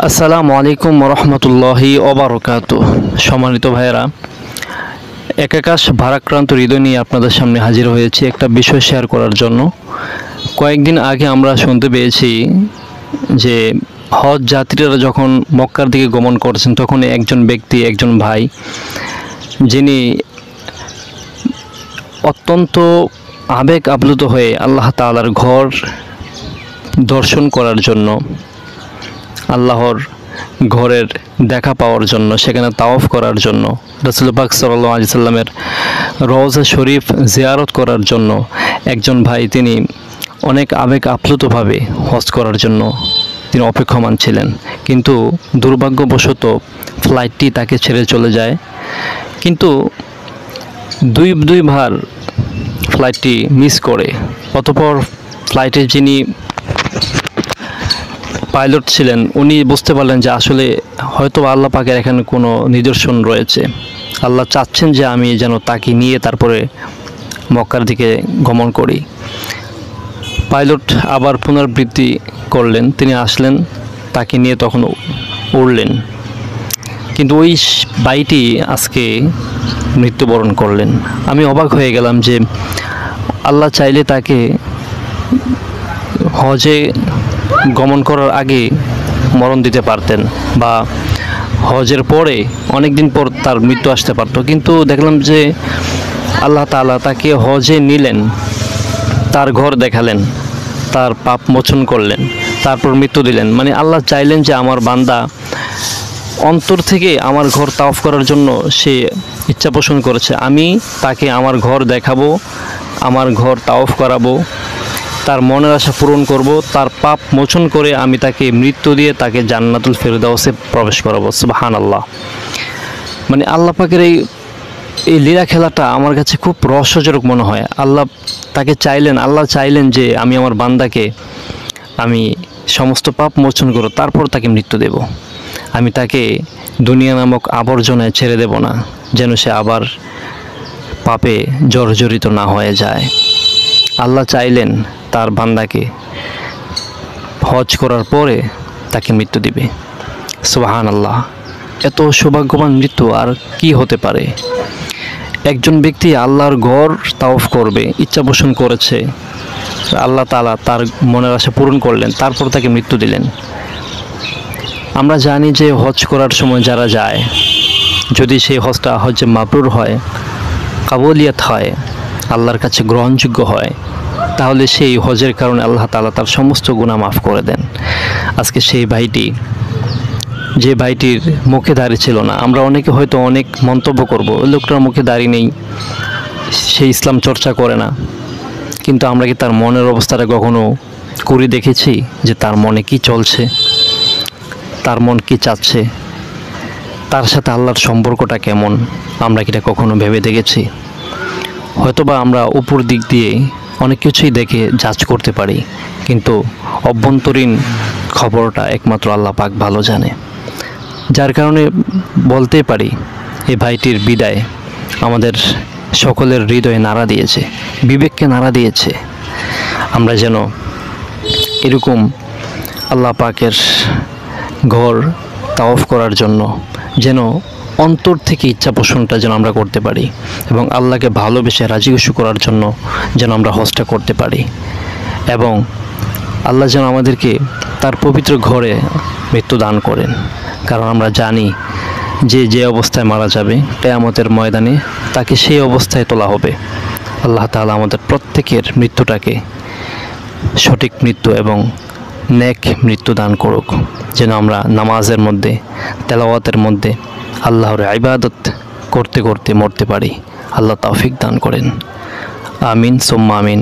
আসসালামু আলাইকুম রহমতুল্লাহি ওবারকাতু। সম্মানিত ভাইয়েরা, একাকাশ ভারাক্রান্ত হৃদয় নিয়ে আপনাদের সামনে হাজির হয়েছি একটা বিষয় শেয়ার করার জন্য। কয়েকদিন আগে আমরা শুনতে পেয়েছি যে হজ যাত্রীরা যখন মক্কার দিকে গমন করছেন তখন একজন ব্যক্তি, একজন ভাই, যিনি অত্যন্ত আবেগ আপ্লুত হয়ে আল্লাহ তাআলার ঘর দর্শন করার জন্য, আল্লাহর ঘরের দেখা পাওয়ার জন্য, সেখানে তাওয়াফ করার জন্য, রাসূল পাক সাল্লাল্লাহু আলাইহি সাল্লামের রওজা শরীফ জিয়ারত করার জন্য একজন ভাই তিনি অনেক আবেগ আপ্লুতভাবে হজ করার জন্য তিনি অপেক্ষমান ছিলেন। কিন্তু দুর্ভাগ্যবশত ফ্লাইটটি তাকে ছেড়ে চলে যায়। কিন্তু দুইবার ফ্লাইটটি মিস করে। অতঃপর ফ্লাইটের যিনি পাইলট ছিলেন উনি বুঝতে পারলেন যে আসলে হয়তো আল্লাহ পাকের এখানে কোনো নিদর্শন রয়েছে। আল্লাহ চাচ্ছেন যে আমি যেন তাকে নিয়ে তারপরে মক্কার দিকে গমন করি। পাইলট আবার পুনরাবৃত্তি করলেন, তিনি আসলেন, তাকে নিয়ে তখন উড়লেন। কিন্তু ওই ভাইটি আজকে মৃত্যুবরণ করলেন। আমি অবাক হয়ে গেলাম যে আল্লাহ চাইলে তাকে হজে গমন করার আগে মরণ দিতে পারতেন, বা হজের পরে অনেক দিন পর তার মৃত্যু আসতে পারত। কিন্তু দেখলাম যে আল্লাহ তাআলা তাকে হজে নিলেন, তার ঘর দেখালেন, তার পাপ মোচন করলেন, তারপর মৃত্যু দিলেন। মানে আল্লাহ চাইলেন যে আমার বান্দা অন্তর থেকে আমার ঘর তাওয়াফ করার জন্য সে ইচ্ছা পোষণ করেছে, আমি তাকে আমার ঘর দেখাবো, আমার ঘর তাওয়াফ করাবো, তার মনের আশা পূরণ করব, তার পাপ মোচন করে আমি তাকে মৃত্যু দিয়ে তাকে জান্নাতুল ফেরদাউসে প্রবেশ করাবো। সুবহানাল্লাহ। মানে আল্লাহ পাকের এই লীলা খেলাটা আমার কাছে খুব রহস্যজনক মনে হয়। আল্লাহ চাইলেন যে আমি আমার বান্দাকে আমি সমস্ত পাপ মোচন করব, তারপর তাকে মৃত্যু দেব। আমি তাকে দুনিয়া নামক আবর্জনায় ছেড়ে দেব না, যেন সে আবার পাপে জর্জরিত না হয়ে যায়। আল্লাহ চাইলেন তার বান্দাকে হজ করার পরে তাকে মৃত্যু দিবে। সুবহানাল্লাহ। এত সৌভাগ্যবান মৃত্যু আর কি হতে পারে? একজন ব্যক্তি আল্লাহর ঘর তাওয়াফ করবে, ইচ্ছা পোষণ করেছে, আল্লাহ তাআলা তার মনের আশা পূরণ করলেন, তারপর তাকে মৃত্যু দিলেন। আমরা জানি যে হজ করার সময় যারা যায়, যদি সেই হজটা হজ্জে মাবরুর হয়, কাবুলিয়াত হয়, আল্লাহর কাছে গ্রহণযোগ্য হয়, তাহলে সেই হজের কারণে আল্লাহ তাআলা তার সমস্ত গুনাহ মাফ করে দেন। আজকে সেই ভাইটি, যে ভাইটির মুখে দাড়ি ছিল না, আমরা অনেকে হয়তো অনেক মন্তব্য করব, লোকটার মুখে দাড়ি নেই, সে ইসলাম চর্চা করে না, কিন্তু আমরা কি তার মনের অবস্থাটা কখনো করে দেখেছি যে তার মনে কি চলছে, তার মন কি চাচ্ছে, তার সাথে আল্লাহর সম্পর্কটা কেমন? আমরা কি এটা কখনো ভেবে দেখেছি? হয়তোবা আমরা উপর দিক দিয়ে অনেক কিছুই দেখে জাজ করতে পারি, কিন্তু অভ্যন্তরীণ খবরটা একমাত্র আল্লাহ পাক ভালো জানে। যার কারণে বলতে পারি এই ভাইটির বিদায় আমাদের সকলের হৃদয়ে নাড়া দিয়েছে, বিবেককে নাড়া দিয়েছে। আমরা যেন এরকম আল্লাহ পাকের ঘর তাওয়াফ করার জন্য যেন অন্তর থেকে ইচ্ছা পোষণটা যেন আমরা করতে পারি, এবং আল্লাহকে ভালোবেসে রাজি খুশি করার জন্য যেন আমরা হজটা করতে পারি, এবং আল্লাহ যেন আমাদেরকে তার পবিত্র ঘরে মৃত্যু দান করেন। কারণ আমরা জানি যে অবস্থায় মারা যাবে কিয়ামতের ময়দানে তাকে সেই অবস্থায় তোলা হবে। আল্লাহ তাআলা আমাদের প্রত্যেকের মৃত্যুটাকে সঠিক মৃত্যু এবং নেক মৃত্যু দান করুক, যেন আমরা নামাজের মধ্যে, তেলাওয়াতের মধ্যে আল্লাহর ইবাদত করতে করতে মরতে পারি। আল্লাহ তৌফিক দান করেন। আমিন সুম্মা আমিন।